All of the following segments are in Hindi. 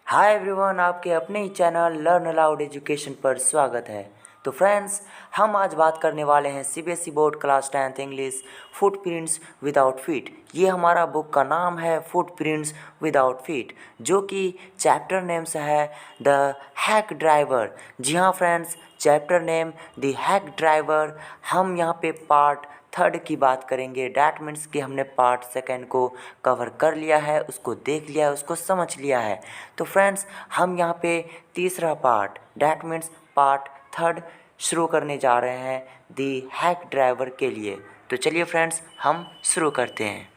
हाय एवरीवन, आपके अपने ही चैनल लर्न अलाउड एजुकेशन पर स्वागत है। तो फ्रेंड्स, हम आज बात करने वाले हैं CBSE board class 10th English footprints without feet. ये हमारा बुक का नाम है फुटप्रिंट्स विदाउट फीट, जो कि चैप्टर नेम से है द हैक ड्राइवर। जी हाँ friends, chapter name the hack driver. हम यहाँ पे पार्ट 3 की बात करेंगे। डैट मीन्स कि हमने पार्ट 2 को कवर कर लिया है, उसको देख लिया है, उसको समझ लिया है। तो फ्रेंड्स, हम यहाँ पे तीसरा पार्ट डैट मीन्स पार्ट 3 शुरू करने जा रहे हैं दी हैक ड्राइवर के लिए। तो चलिए फ्रेंड्स, हम शुरू करते हैं।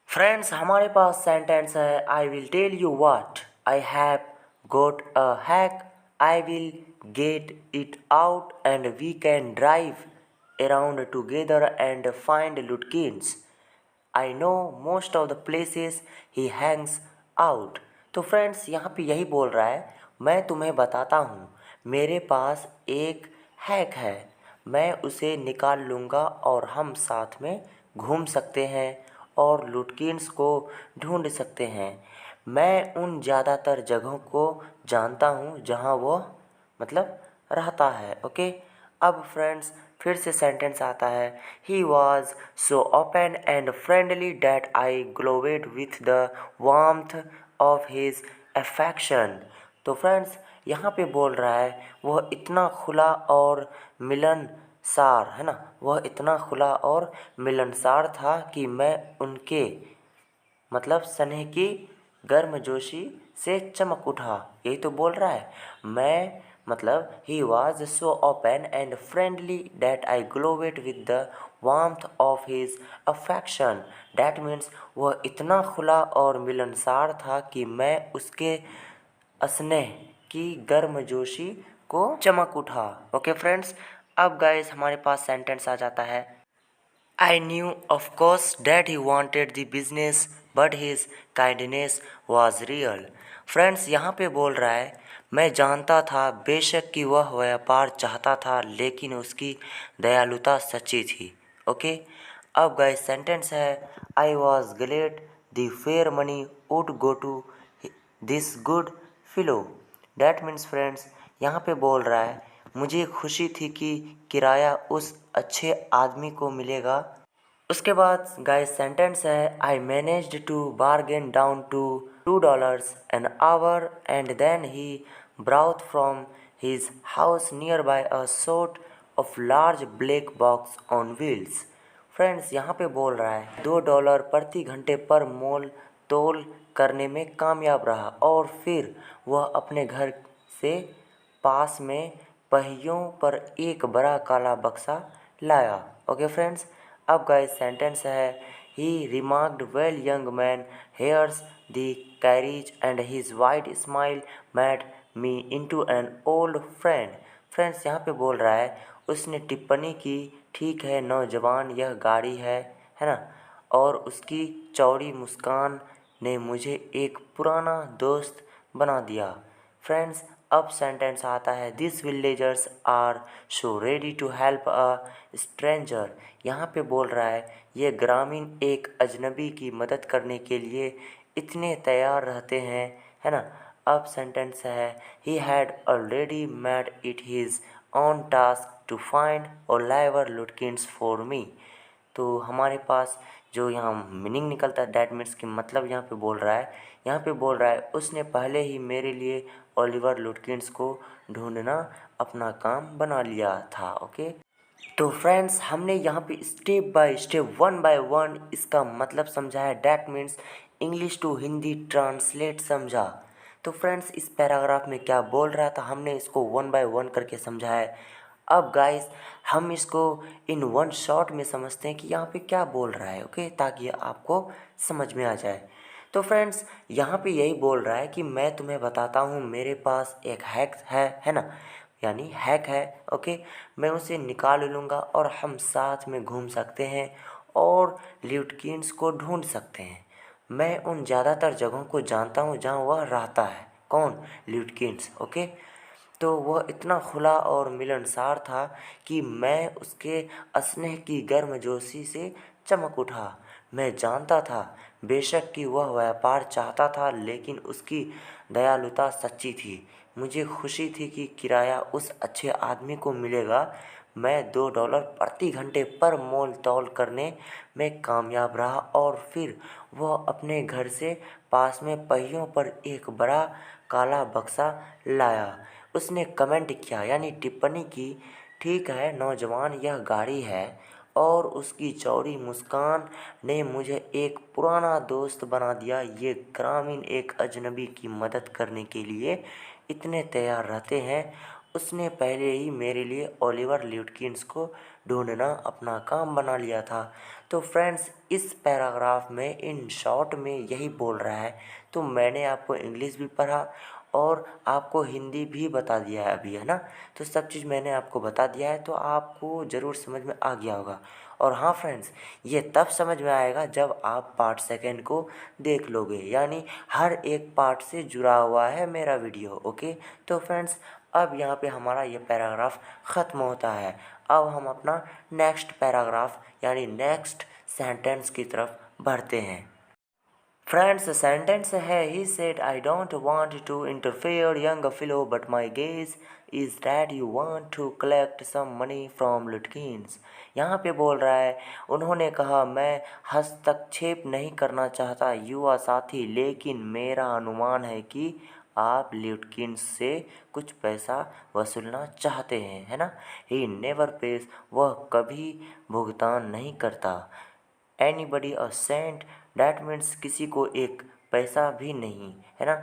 फ्रेंड्स, हमारे पास सेंटेंस है I will tell you what I have got a hack, I will get it out and we can drive around together and find Lutkins. I know most of the places he hangs out. तो फ्रेंड्स, यहाँ पे यही बोल रहा है, मैं तुम्हें बताता हूँ, मेरे पास एक हैक है, मैं उसे निकाल लूँगा और हम साथ में घूम सकते हैं और लुटकिन्स को ढूंढ सकते हैं। मैं उन ज़्यादातर जगहों को जानता हूँ जहाँ वो रहता है। ओके, अब फ्रेंड्स फिर से सेंटेंस आता है he was so open and friendly that I glowed with the warmth of his affection. तो फ्रेंड्स, यहाँ पे बोल रहा है वह इतना खुला और मिलनसार है ना, वह इतना खुला और मिलनसार था कि मैं उनके स्नेह की गर्मजोशी से चमक उठा। यही तो बोल रहा है, मैं he was so open and friendly that I glowed with the warmth of his affection. That means वह इतना खुला और मिलनसार था कि मैं उसके स्नेह की गर्मजोशी को चमक उठा। ओके फ्रेंड्स, अब गाइस हमारे पास सेंटेंस आ जाता है I knew of course that he wanted the business but his kindness was real. Friends, यहाँ पे बोल रहा है मैं जानता था बेशक कि वह व्यापार चाहता था, लेकिन उसकी दयालुता सच्ची थी। ओके, अब गाइस सेंटेंस है I was glad the fair money would go to this good fellow. That means friends, यहाँ पे बोल रहा है मुझे खुशी थी कि किराया उस अच्छे आदमी को मिलेगा। उसके बाद गाइस सेंटेंस है I managed to bargain down to $2 an hour and then he brought from his house nearby a sort of large black box on wheels. Friends, यहाँ पे बोल रहा है $2 प्रति घंटे पर मोल तोल करने में कामयाब रहा और फिर वह अपने घर से पास में पहियों पर एक बड़ा काला बक्सा लाया। ओके फ्रेंड्स, अब गाइस सेंटेंस है he remarked well young man here's the carriage and his white smile made me into an old friend. Friends, यहाँ पे बोल रहा है उसने टिप्पणी की ठीक है नौजवान, यह गाड़ी है ना, और उसकी चौड़ी मुस्कान ने मुझे एक पुराना दोस्त बना दिया। फ्रेंड्स, अब सेंटेंस आता है this villagers are so ready to help a stranger. यहाँ पे बोल रहा है ये ग्रामीण एक अजनबी की मदद करने के लिए इतने तैयार रहते हैं, है ना। अब सेंटेंस है he had already made it his own task to find Oliver Lutkins for me. तो हमारे पास जो यहाँ मीनिंग निकलता है डैट मीन्स कि यहाँ पे बोल रहा है, यहाँ पे बोल रहा है उसने पहले ही मेरे लिए ओलिवर लुटकिन्स को ढूंढना अपना काम बना लिया था। ओके, तो फ्रेंड्स हमने यहाँ पे स्टेप बाय स्टेप 1 बाय 1 इसका समझा है। That means English to Hindi translate समझा। तो फ्रेंड्स, इस पैराग्राफ में क्या बोल रहा था हमने इसको 1 बाय 1 करके समझा है। अब गाइस हम इसको इन वन शॉट में समझते हैं कि यहाँ पे क्या बोल रहा है। ओके, ताकि आपको समझ में आ जाए। तो फ्रेंड्स, यहाँ पे यही बोल रहा है कि मैं तुम्हें बताता हूँ मेरे पास एक हैक है ना, यानी हैक है। ओके, मैं उसे निकाल लूँगा और हम साथ में घूम सकते हैं और ल्यूटकिन्स को ढूंढ सकते हैं। मैं उन ज़्यादातर जगहों को जानता हूँ जहाँ वह रहता है। कौन? ल्यूटकिन्स। ओके, तो वह इतना खुला और मिलनसार था कि मैं उसके स्नेह की गर्मजोशी से चमक उठा। मैं जानता था बेशक कि वह व्यापार चाहता था, लेकिन उसकी दयालुता सच्ची थी। मुझे खुशी थी कि किराया उस अच्छे आदमी को मिलेगा। मैं $2 प्रति घंटे पर मोल तोल करने में कामयाब रहा और फिर वह अपने घर से पास में पहियों पर एक बड़ा काला बक्सा लाया। उसने कमेंट किया, यानी टिप्पणी की, ठीक है नौजवान, यह गाड़ी है। और उसकी चौड़ी मुस्कान ने मुझे एक पुराना दोस्त बना दिया। ये ग्रामीण एक अजनबी की मदद करने के लिए इतने तैयार रहते हैं। उसने पहले ही मेरे लिए ओलिवर ल्यूटकिंस को ढूंढना अपना काम बना लिया था। तो फ्रेंड्स, इस पैराग्राफ में इन शॉर्ट में यही बोल रहा है। तो मैंने आपको इंग्लिश भी पढ़ा और आपको हिंदी भी बता दिया है अभी, है ना। तो सब चीज़ मैंने आपको बता दिया है, तो आपको ज़रूर समझ में आ गया होगा। और हाँ फ्रेंड्स, ये तब समझ में आएगा जब आप पार्ट सेकंड को देख लोगे, यानी हर एक पार्ट से जुड़ा हुआ है मेरा वीडियो। ओके, तो फ्रेंड्स, अब यहाँ पे हमारा ये पैराग्राफ ख़त्म होता है। अब हम अपना नेक्स्ट पैराग्राफ यानी नेक्स्ट सेंटेंस की तरफ बढ़ते हैं। फ्रेंड्स, सेंटेंस है, he said I don't want to interfere young fellow but my guess is that you want to collect some money from Lutkins. यहाँ पे बोल रहा है, उन्होंने कहा मैं हस्तक्षेप नहीं करना चाहता युवा साथी, लेकिन मेरा अनुमान है कि आप ल्यूटकिंस से कुछ पैसा वसूलना चाहते हैं, है ना। ही नेवर पेज, वह कभी भुगतान नहीं करता। Anybody a cent, that means किसी को एक पैसा भी नहीं, है ना।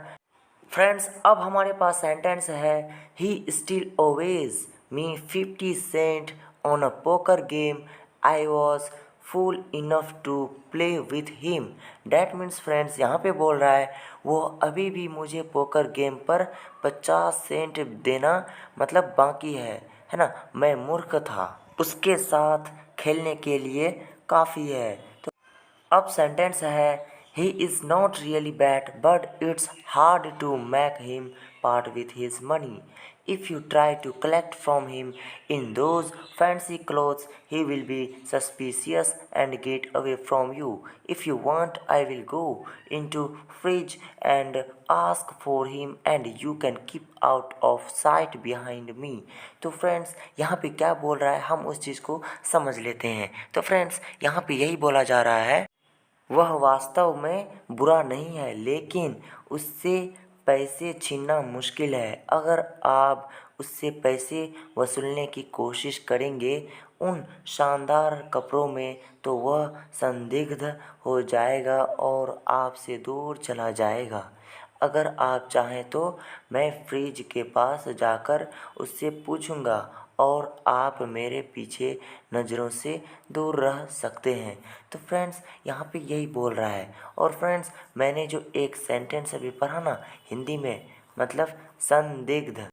फ्रेंड्स, अब हमारे पास सेंटेंस है, he still owes me 50 cent on a poker game, I was fool enough to play with him. That means friends, यहाँ पे बोल रहा है वो अभी भी मुझे पोकर गेम पर 50 सेंट देना मतलब बाकी है ना। मैं मूर्ख था, उसके साथ खेलने के लिए काफ़ी है। तो अब सेंटेंस है, he is not really bad but it's hard to make him part with his money. If you try to collect from him in those fancy clothes he will be suspicious and get away from you. If you want I will go in to fridge and ask for him and you can keep out of sight behind me. तो फ्रेंड्स, यहाँ पे क्या बोल रहा है हम उस चीज़ को समझ लेते हैं। तो फ्रेंड्स, यहाँ पे यही बोला जा रहा है, वह वास्तव में बुरा नहीं है, लेकिन उससे पैसे छीनना मुश्किल है। अगर आप उससे पैसे वसूलने की कोशिश करेंगे उन शानदार कपड़ों में, तो वह संदिग्ध हो जाएगा और आपसे दूर चला जाएगा। अगर आप चाहें तो मैं फ्रिज के पास जाकर उससे पूछूंगा और आप मेरे पीछे नज़रों से दूर रह सकते हैं। तो फ्रेंड्स, यहाँ पे यही बोल रहा है। और फ्रेंड्स, मैंने जो एक सेंटेंस अभी पढ़ा ना हिंदी में, मतलब संदिग्ध।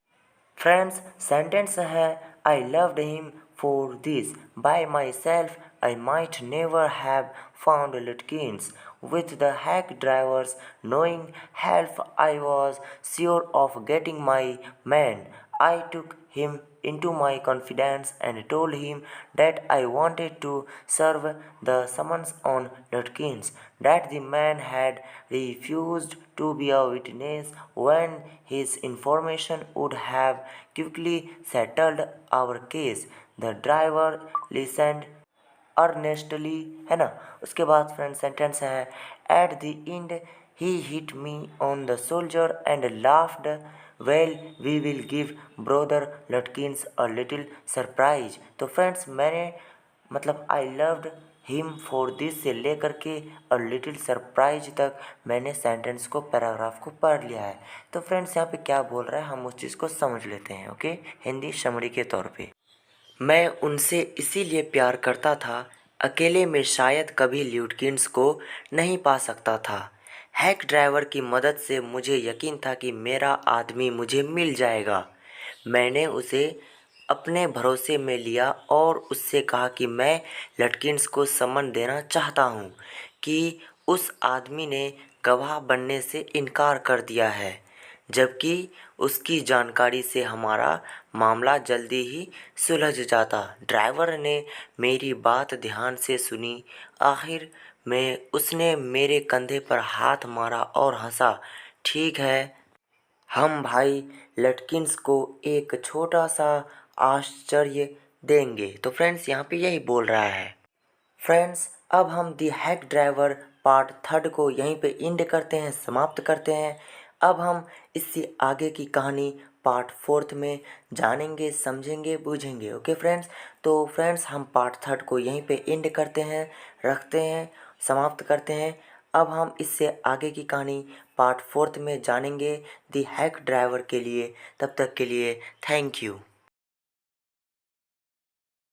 फ्रेंड्स, सेंटेंस है, आई loved him for this, bye my self I might never have found Lutkins. With the hack drivers knowing help I was sure of getting my man. I took him into my confidence and told him that I wanted to serve the summons on Lutkins, that the man had refused to be a witness when his information would have quickly settled our case. The driver listened earnestly, है ना। उसके बाद फ्रेंड सेंटेंस है, at the end he hit me on the shoulder and laughed, well we will give brother Lutkins a little surprise. तो फ्रेंड्स, मैंने मतलब I loved him for this से लेकर के अ लिटिल सरप्राइज तक मैंने सेंटेंस को पैराग्राफ को पढ़ लिया है। तो फ्रेंड्स, यहाँ पे क्या बोल रहा है हम उस चीज़ को समझ लेते हैं। ओके, हिंदी समरी के तौर पे, मैं उनसे इसीलिए प्यार करता था, अकेले में शायद कभी ल्यूटकिंस को नहीं पा सकता था। हैक ड्राइवर की मदद से मुझे यकीन था कि मेरा आदमी मुझे मिल जाएगा। मैंने उसे अपने भरोसे में लिया और उससे कहा कि मैं लटकिंस को समन देना चाहता हूँ कि उस आदमी ने गवाह बनने से इनकार कर दिया है, जबकि उसकी जानकारी से हमारा मामला जल्दी ही सुलझ जाता। ड्राइवर ने मेरी बात ध्यान से सुनी। आखिर में उसने मेरे कंधे पर हाथ मारा और हंसा। ठीक है, हम भाई लटकिंस को एक छोटा सा आश्चर्य देंगे। तो फ्रेंड्स यहाँ पे यही बोल रहा है। फ्रेंड्स अब हम दी हैक ड्राइवर पार्ट थर्ड को यहीं पे एंड करते हैं, समाप्त करते हैं। अब हम इससे आगे की कहानी पार्ट फोर्थ में जानेंगे, समझेंगे, बूझेंगे। ओके फ्रेंड्स, तो फ्रेंड्स हम पार्ट थर्ड को यहीं पे एंड करते हैं, रखते हैं, समाप्त करते हैं। अब हम इससे आगे की कहानी पार्ट फोर्थ में जानेंगे दी हैक ड्राइवर के लिए। तब तक के लिए थैंक यू।